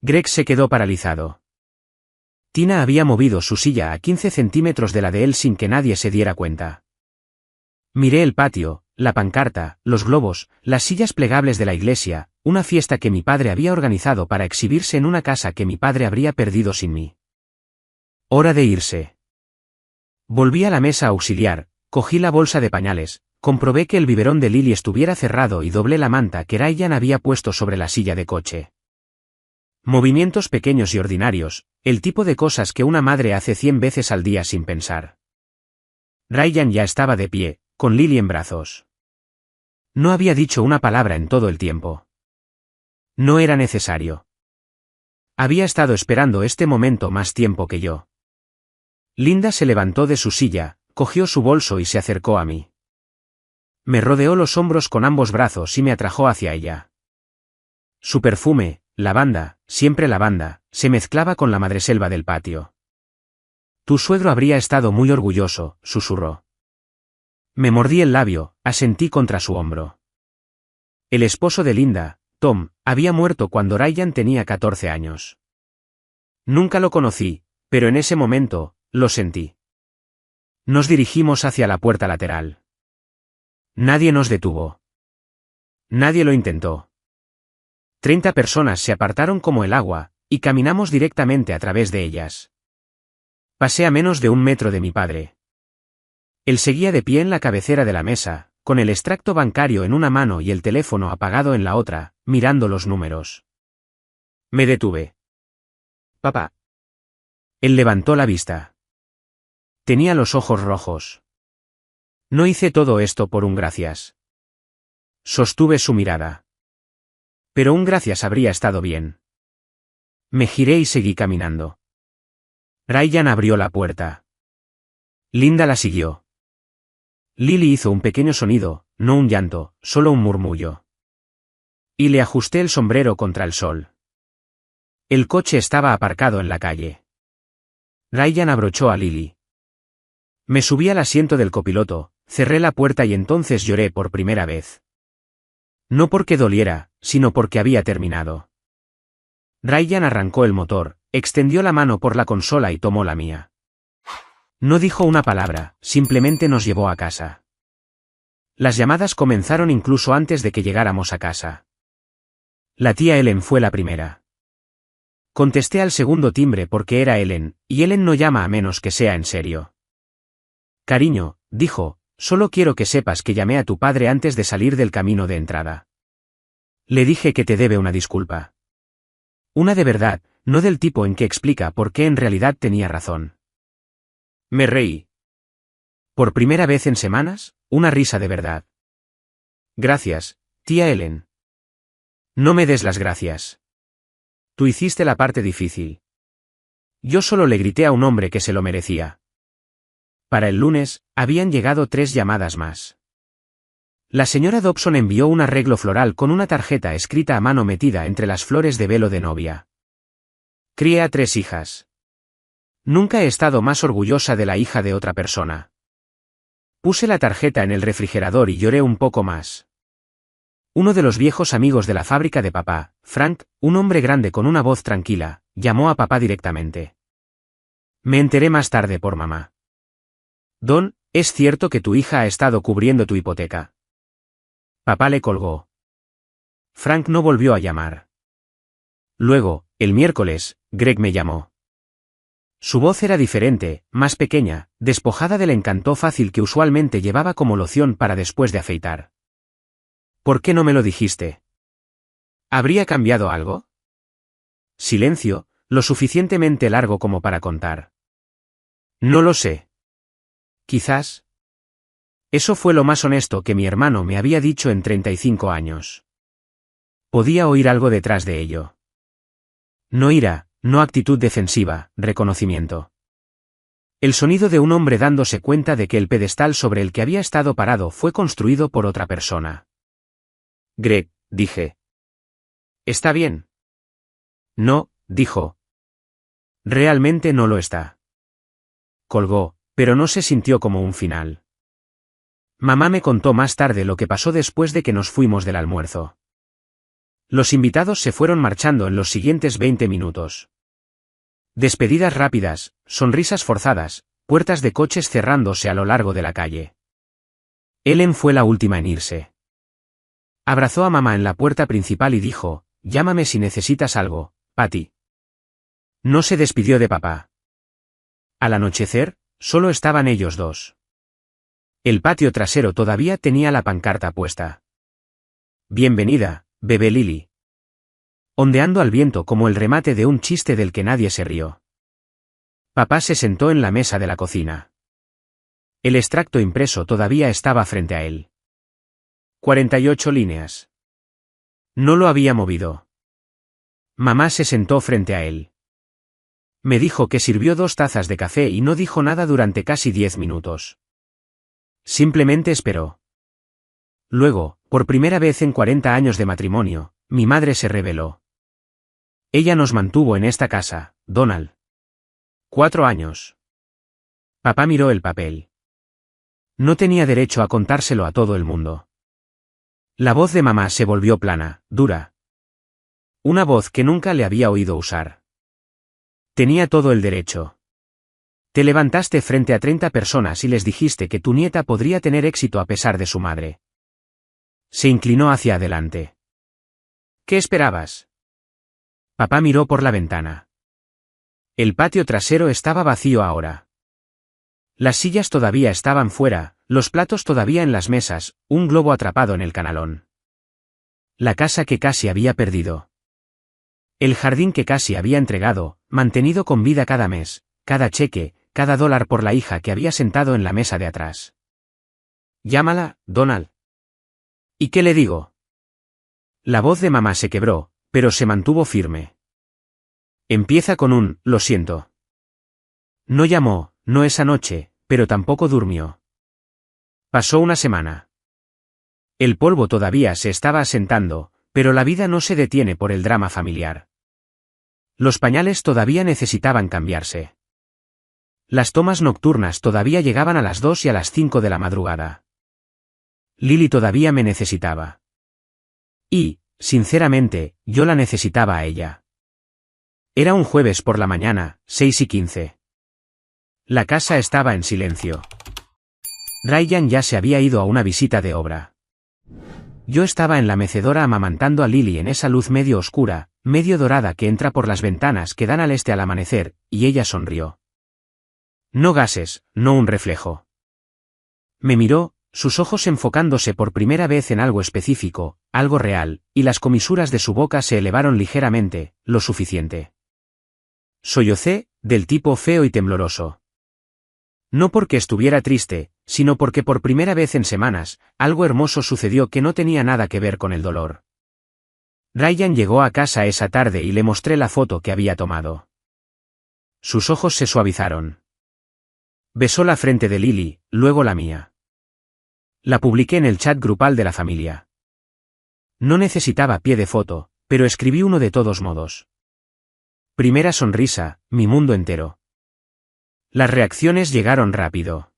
Greg se quedó paralizado. Tina había movido su silla a 15 centímetros de la de él sin que nadie se diera cuenta. Miré el patio, la pancarta, los globos, las sillas plegables de la iglesia, una fiesta que mi padre había organizado para exhibirse en una casa que mi padre habría perdido sin mí. Hora de irse. Volví a la mesa auxiliar, cogí la bolsa de pañales, comprobé que el biberón de Lily estuviera cerrado y doblé la manta que Ryan había puesto sobre la silla de coche. Movimientos pequeños y ordinarios, el tipo de cosas que una madre hace 100 veces al día sin pensar. Ryan ya estaba de pie, con Lily en brazos. No había dicho una palabra en todo el tiempo. No era necesario. Había estado esperando este momento más tiempo que yo. Linda se levantó de su silla, cogió su bolso y se acercó a mí. Me rodeó los hombros con ambos brazos y me atrajo hacia ella. Su perfume, lavanda, siempre lavanda, se mezclaba con la madreselva del patio. Tu suegro habría estado muy orgulloso, susurró. Me mordí el labio, asentí contra su hombro. El esposo de Linda, Tom, había muerto cuando Ryan tenía 14 años. Nunca lo conocí, pero en ese momento, lo sentí. Nos dirigimos hacia la puerta lateral. Nadie nos detuvo. Nadie lo intentó. 30 personas se apartaron como el agua, y caminamos directamente a través de ellas. Pasé a menos de 1 metro de mi padre. Él seguía de pie en la cabecera de la mesa, con el extracto bancario en una mano y el teléfono apagado en la otra, mirando los números. Me detuve. Papá. Él levantó la vista. Tenía los ojos rojos. No hice todo esto por un gracias. Sostuve su mirada. Pero un gracias habría estado bien. Me giré y seguí caminando. Ryan abrió la puerta. Linda la siguió. Lily hizo un pequeño sonido, no un llanto, solo un murmullo. Y le ajusté el sombrero contra el sol. El coche estaba aparcado en la calle. Ryan abrochó a Lily. Me subí al asiento del copiloto, cerré la puerta y entonces lloré por primera vez. No porque doliera, sino porque había terminado. Ryan arrancó el motor, extendió la mano por la consola y tomó la mía. No dijo una palabra, simplemente nos llevó a casa. Las llamadas comenzaron incluso antes de que llegáramos a casa. La tía Ellen fue la primera. Contesté al segundo timbre porque era Ellen, y Ellen no llama a menos que sea en serio. Cariño, dijo, solo quiero que sepas que llamé a tu padre antes de salir del camino de entrada. Le dije que te debe una disculpa. Una de verdad, no del tipo en que explica por qué en realidad tenía razón. Me reí. Por primera vez en semanas, una risa de verdad. Gracias, tía Ellen. No me des las gracias. Tú hiciste la parte difícil. Yo solo le grité a un hombre que se lo merecía. Para el lunes, habían llegado 3 llamadas más. La señora Dobson envió un arreglo floral con una tarjeta escrita a mano metida entre las flores de velo de novia. Crié a 3 hijas. Nunca he estado más orgullosa de la hija de otra persona. Puse la tarjeta en el refrigerador y lloré un poco más. Uno de los viejos amigos de la fábrica de papá, Frank, un hombre grande con una voz tranquila, llamó a papá directamente. Me enteré más tarde por mamá. Don, ¿es cierto que tu hija ha estado cubriendo tu hipoteca? Papá le colgó. Frank no volvió a llamar. Luego, el miércoles, Greg me llamó. Su voz era diferente, más pequeña, despojada del encanto fácil que usualmente llevaba como loción para después de afeitar. ¿Por qué no me lo dijiste? ¿Habría cambiado algo? Silencio, lo suficientemente largo como para contar. No lo sé. Quizás. Eso fue lo más honesto que mi hermano me había dicho en 35 años. Podía oír algo detrás de ello. No ira, no actitud defensiva, reconocimiento. El sonido de un hombre dándose cuenta de que el pedestal sobre el que había estado parado fue construido por otra persona. Greg, dije. ¿Está bien? No, dijo. Realmente no lo está. Colgó, pero no se sintió como un final. Mamá me contó más tarde lo que pasó después de que nos fuimos del almuerzo. Los invitados se fueron marchando en los siguientes 20 minutos. Despedidas rápidas, sonrisas forzadas, puertas de coches cerrándose a lo largo de la calle. Ellen fue la última en irse. Abrazó a mamá en la puerta principal y dijo, llámame si necesitas algo, Patty. No se despidió de papá. Al anochecer, solo estaban ellos dos. El patio trasero todavía tenía la pancarta puesta. Bienvenida, bebé Lily. Ondeando al viento como el remate de un chiste del que nadie se rió. Papá se sentó en la mesa de la cocina. El extracto impreso todavía estaba frente a él. 48 líneas. No lo había movido. Mamá se sentó frente a él. Me dijo que sirvió 2 tazas de café y no dijo nada durante casi 10 minutos. Simplemente esperó. Luego, por primera vez en 40 años de matrimonio, mi madre se rebeló. Ella nos mantuvo en esta casa, Donald. 4 años. Papá miró el papel. No tenía derecho a contárselo a todo el mundo. La voz de mamá se volvió plana, dura. Una voz que nunca le había oído usar. Tenía todo el derecho. Te levantaste frente a 30 personas y les dijiste que tu nieta podría tener éxito a pesar de su madre. Se inclinó hacia adelante. ¿Qué esperabas? Papá miró por la ventana. El patio trasero estaba vacío ahora. Las sillas todavía estaban fuera, los platos todavía en las mesas, un globo atrapado en el canalón. La casa que casi había perdido. El jardín que casi había entregado, mantenido con vida cada mes, cada cheque, cada dólar por la hija que había sentado en la mesa de atrás. Llámala, Donald. ¿Y qué le digo? La voz de mamá se quebró, pero se mantuvo firme. Empieza con un, lo siento. No llamó, no esa noche, pero tampoco durmió. Pasó una semana. El polvo todavía se estaba asentando, pero la vida no se detiene por el drama familiar. Los pañales todavía necesitaban cambiarse. Las tomas nocturnas todavía llegaban a las 2 y a las 5 de la madrugada. Lily todavía me necesitaba. Y, sinceramente, yo la necesitaba a ella. Era un jueves por la mañana, 6:15. La casa estaba en silencio. Ryan ya se había ido a una visita de obra. Yo estaba en la mecedora amamantando a Lily en esa luz medio oscura, medio dorada que entra por las ventanas que dan al este al amanecer, y ella sonrió. No gases, no un reflejo. Me miró, sus ojos enfocándose por primera vez en algo específico, algo real, y las comisuras de su boca se elevaron ligeramente, lo suficiente. Sollocé, del tipo feo y tembloroso. No porque estuviera triste, sino porque por primera vez en semanas, algo hermoso sucedió que no tenía nada que ver con el dolor. Ryan llegó a casa esa tarde y le mostré la foto que había tomado. Sus ojos se suavizaron. Besó la frente de Lily, luego la mía. La publiqué en el chat grupal de la familia. No necesitaba pie de foto, pero escribí uno de todos modos. Primera sonrisa, mi mundo entero. Las reacciones llegaron rápido.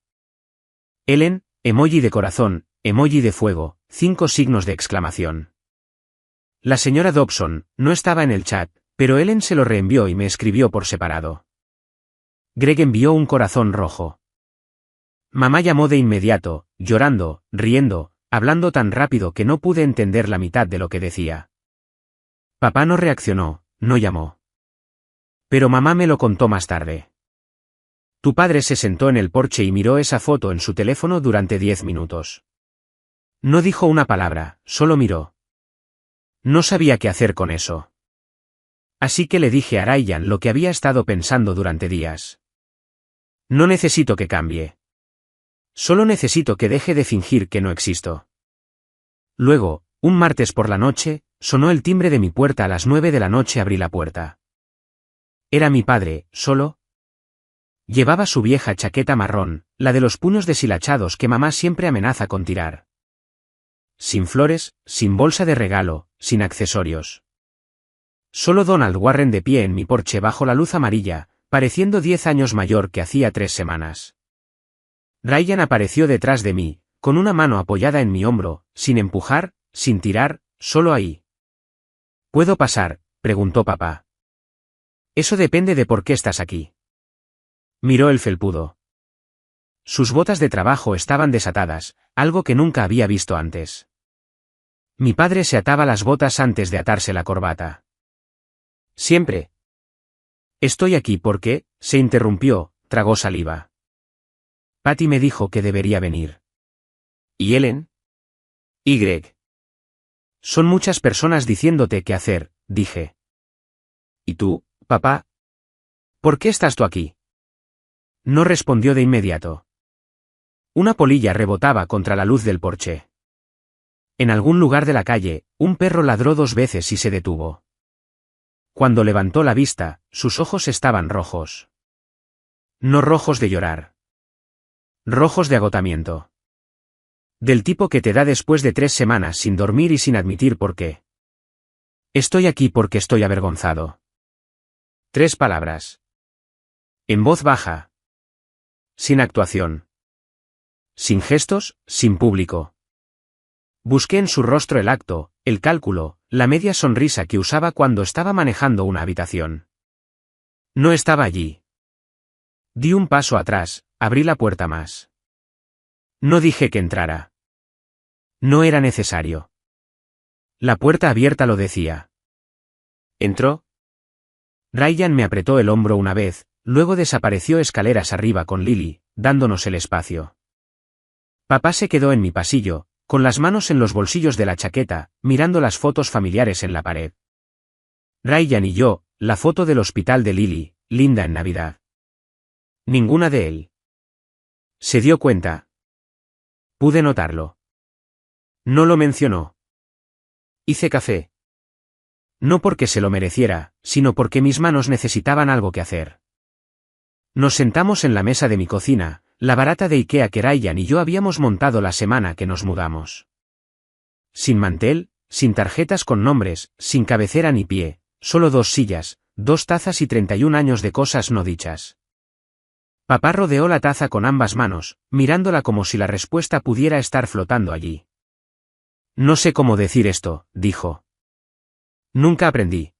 Ellen, emoji de corazón, emoji de fuego, 5 signos de exclamación. La señora Dobson no estaba en el chat, pero Ellen se lo reenvió y me escribió por separado. Greg envió un corazón rojo. Mamá llamó de inmediato, llorando, riendo, hablando tan rápido que no pude entender la mitad de lo que decía. Papá no reaccionó, no llamó. Pero mamá me lo contó más tarde. Tu padre se sentó en el porche y miró esa foto en su teléfono durante 10 minutos. No dijo una palabra, solo miró. No sabía qué hacer con eso. Así que le dije a Ryan lo que había estado pensando durante días. No necesito que cambie. Solo necesito que deje de fingir que no existo. Luego, un martes por la noche, sonó el timbre de mi puerta a las 9 de la noche. Abrí la puerta. Era mi padre, solo. Llevaba su vieja chaqueta marrón, la de los puños deshilachados que mamá siempre amenaza con tirar. Sin flores, sin bolsa de regalo, sin accesorios. Solo Donald Warren de pie en mi porche bajo la luz amarilla, pareciendo 10 años mayor que hacía 3 semanas. Ryan apareció detrás de mí, con una mano apoyada en mi hombro, sin empujar, sin tirar, solo ahí. ¿Puedo pasar?, preguntó papá. Eso depende de por qué estás aquí. Miró el felpudo. Sus botas de trabajo estaban desatadas, algo que nunca había visto antes. Mi padre se ataba las botas antes de atarse la corbata. Siempre. Estoy aquí porque, se interrumpió, tragó saliva. Patty me dijo que debería venir. ¿Y Ellen? ¿Y Greg? Son muchas personas diciéndote qué hacer, dije. ¿Y tú, papá? ¿Por qué estás tú aquí? No respondió de inmediato. Una polilla rebotaba contra la luz del porche. En algún lugar de la calle, un perro ladró 2 veces y se detuvo. Cuando levantó la vista, sus ojos estaban rojos. No rojos de llorar. Rojos de agotamiento. Del tipo que te da después de 3 semanas sin dormir y sin admitir por qué. Estoy aquí porque estoy avergonzado. 3 palabras. En voz baja. Sin actuación. Sin gestos, sin público. Busqué en su rostro el acto, el cálculo, la media sonrisa que usaba cuando estaba manejando una habitación. No estaba allí. Di un paso atrás, abrí la puerta más. No dije que entrara. No era necesario. La puerta abierta lo decía. ¿Entró? Ryan me apretó el hombro una vez, luego desapareció escaleras arriba con Lily, dándonos el espacio. Papá se quedó en mi pasillo, con las manos en los bolsillos de la chaqueta, mirando las fotos familiares en la pared. Ryan y yo, la foto del hospital de Lily, linda en Navidad. Ninguna de él. ¿Se dio cuenta? Pude notarlo. No lo mencionó. Hice café. No porque se lo mereciera, sino porque mis manos necesitaban algo que hacer. Nos sentamos en la mesa de mi cocina, la barata de Ikea que Ryan y yo habíamos montado la semana que nos mudamos. Sin mantel, sin tarjetas con nombres, sin cabecera ni pie, solo 2 sillas, 2 tazas y 31 años de cosas no dichas. Papá rodeó la taza con ambas manos, mirándola como si la respuesta pudiera estar flotando allí. No sé cómo decir esto, dijo. Nunca aprendí.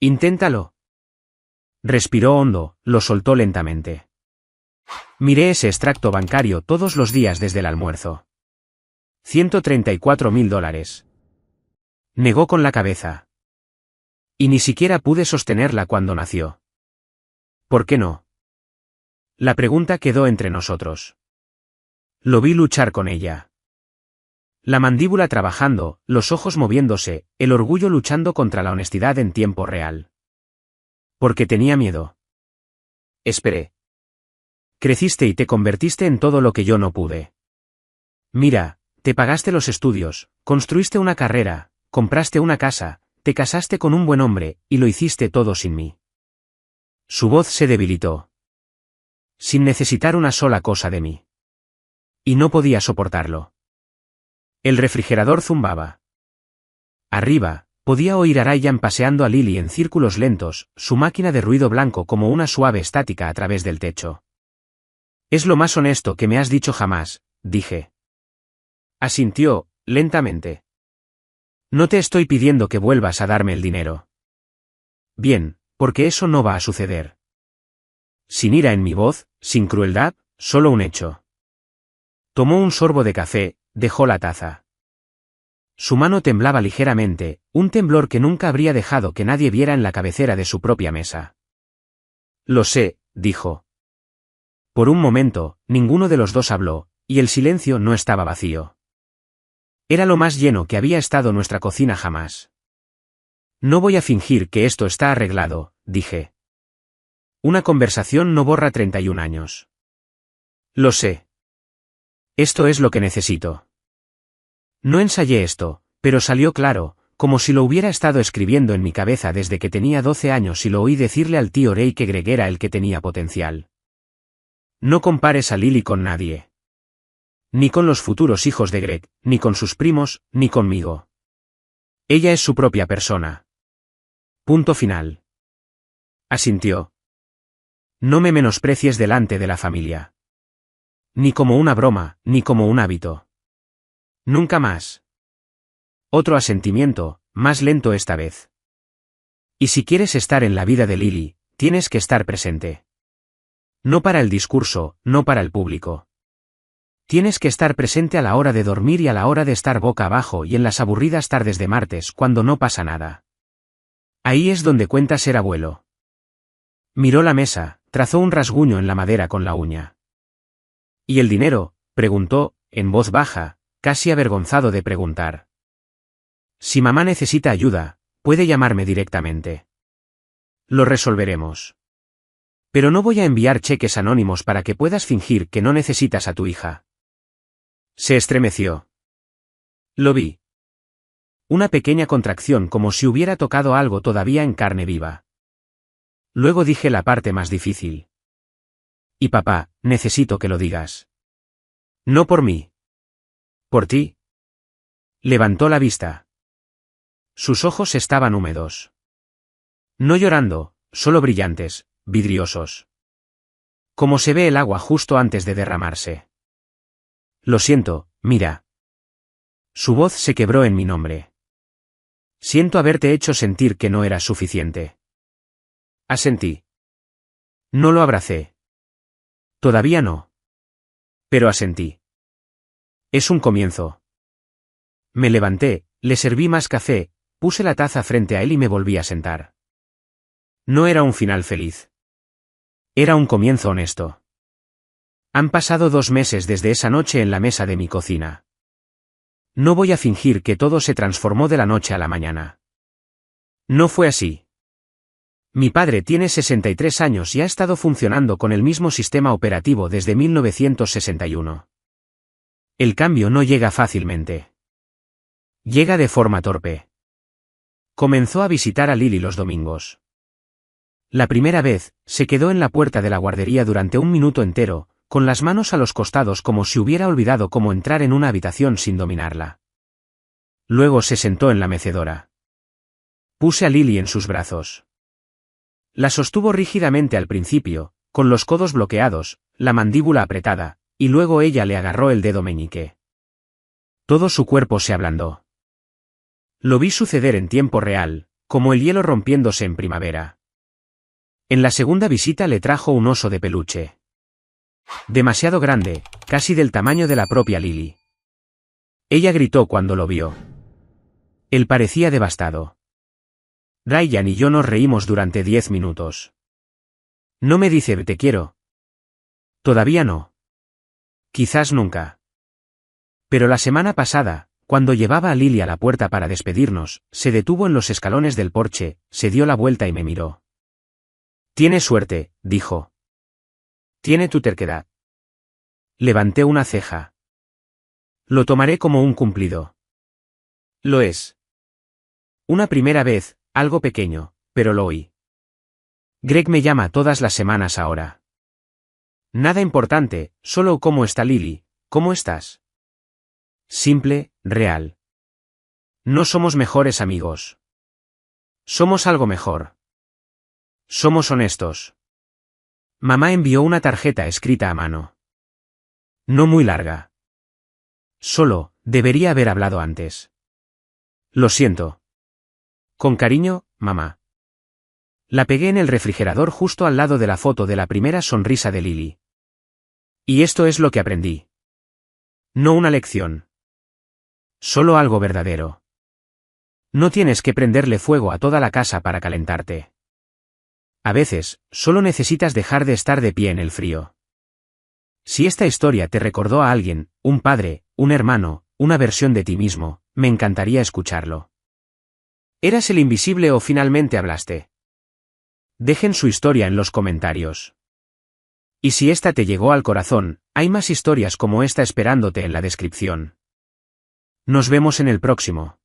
Inténtalo. Respiró hondo, lo soltó lentamente. Miré ese extracto bancario todos los días desde el almuerzo. $134.000. Negó con la cabeza. Y ni siquiera pude sostenerla cuando nació. ¿Por qué no? La pregunta quedó entre nosotros. Lo vi luchar con ella. La mandíbula trabajando, los ojos moviéndose, el orgullo luchando contra la honestidad en tiempo real. Porque tenía miedo. Esperé. Creciste y te convertiste en todo lo que yo no pude. Mira, te pagaste los estudios, construiste una carrera, compraste una casa, te casaste con un buen hombre, y lo hiciste todo sin mí. Su voz se debilitó. Sin necesitar una sola cosa de mí. Y no podía soportarlo. El refrigerador zumbaba. Arriba, podía oír a Ryan paseando a Lily en círculos lentos, su máquina de ruido blanco como una suave estática a través del techo. Es lo más honesto que me has dicho jamás, dije. Asintió, lentamente. No te estoy pidiendo que vuelvas a darme el dinero. Bien, porque eso no va a suceder. Sin ira en mi voz, sin crueldad, solo un hecho. Tomó un sorbo de café, dejó la taza. Su mano temblaba ligeramente, un temblor que nunca habría dejado que nadie viera en la cabecera de su propia mesa. Lo sé, dijo. Por un momento, ninguno de los dos habló, y el silencio no estaba vacío. Era lo más lleno que había estado nuestra cocina jamás. No voy a fingir que esto está arreglado, dije. Una conversación no borra 31 años. Lo sé. Esto es lo que necesito. No ensayé esto, pero salió claro, como si lo hubiera estado escribiendo en mi cabeza desde que tenía 12 años y lo oí decirle al tío Ray que Greg era el que tenía potencial. No compares a Lily con nadie. Ni con los futuros hijos de Greg, ni con sus primos, ni conmigo. Ella es su propia persona. Punto final. Asintió. No me menosprecies delante de la familia. Ni como una broma, ni como un hábito. Nunca más. Otro asentimiento, más lento esta vez. Y si quieres estar en la vida de Lily, tienes que estar presente. No para el discurso, no para el público. Tienes que estar presente a la hora de dormir y a la hora de estar boca abajo y en las aburridas tardes de martes cuando no pasa nada. Ahí es donde cuenta ser abuelo. Miró la mesa, trazó un rasguño en la madera con la uña. ¿Y el dinero?, preguntó, en voz baja, casi avergonzado de preguntar. Si mamá necesita ayuda, puede llamarme directamente. Lo resolveremos. Pero no voy a enviar cheques anónimos para que puedas fingir que no necesitas a tu hija. Se estremeció. Lo vi. Una pequeña contracción como si hubiera tocado algo todavía en carne viva. Luego dije la parte más difícil. Y papá, necesito que lo digas. No por mí. ¿Por ti? Levantó la vista. Sus ojos estaban húmedos. No llorando, solo brillantes, vidriosos. Como se ve el agua justo antes de derramarse. Lo siento, mira. Su voz se quebró en mi nombre. Siento haberte hecho sentir que no eras suficiente. Asentí. No lo abracé. Todavía no. Pero asentí. Es un comienzo. Me levanté, le serví más café, puse la taza frente a él y me volví a sentar. No era un final feliz. Era un comienzo honesto. Han pasado 2 meses desde esa noche en la mesa de mi cocina. No voy a fingir que todo se transformó de la noche a la mañana. No fue así. Mi padre tiene 63 años y ha estado funcionando con el mismo sistema operativo desde 1961. El cambio no llega fácilmente. Llega de forma torpe. Comenzó a visitar a Lily los domingos. La primera vez, se quedó en la puerta de la guardería durante 1 minuto entero, con las manos a los costados como si hubiera olvidado cómo entrar en una habitación sin dominarla. Luego se sentó en la mecedora. Puse a Lily en sus brazos. La sostuvo rígidamente al principio, con los codos bloqueados, la mandíbula apretada, y luego ella le agarró el dedo meñique. Todo su cuerpo se ablandó. Lo vi suceder en tiempo real, como el hielo rompiéndose en primavera. En la segunda visita le trajo un oso de peluche. Demasiado grande, casi del tamaño de la propia Lily. Ella gritó cuando lo vio. Él parecía devastado. Ryan y yo nos reímos durante 10 minutos. No me dice te quiero. Todavía no. Quizás nunca. Pero la semana pasada, cuando llevaba a Lily a la puerta para despedirnos, se detuvo en los escalones del porche, se dio la vuelta y me miró. Tiene suerte, dijo. Tiene tu terquedad. Levanté una ceja. Lo tomaré como un cumplido. Lo es. Una primera vez, algo pequeño, pero lo oí. Greg me llama todas las semanas ahora. Nada importante, solo cómo está Lily, ¿cómo estás? Simple, real. No somos mejores amigos. Somos algo mejor. Somos honestos. Mamá envió una tarjeta escrita a mano. No muy larga. Solo, debería haber hablado antes. Lo siento. Con cariño, mamá. La pegué en el refrigerador justo al lado de la foto de la primera sonrisa de Lily. Y esto es lo que aprendí. No una lección. Solo algo verdadero. No tienes que prenderle fuego a toda la casa para calentarte. A veces, solo necesitas dejar de estar de pie en el frío. Si esta historia te recordó a alguien, un padre, un hermano, una versión de ti mismo, me encantaría escucharlo. ¿Eras el invisible o finalmente hablaste? Dejen su historia en los comentarios. Y si esta te llegó al corazón, hay más historias como esta esperándote en la descripción. Nos vemos en el próximo.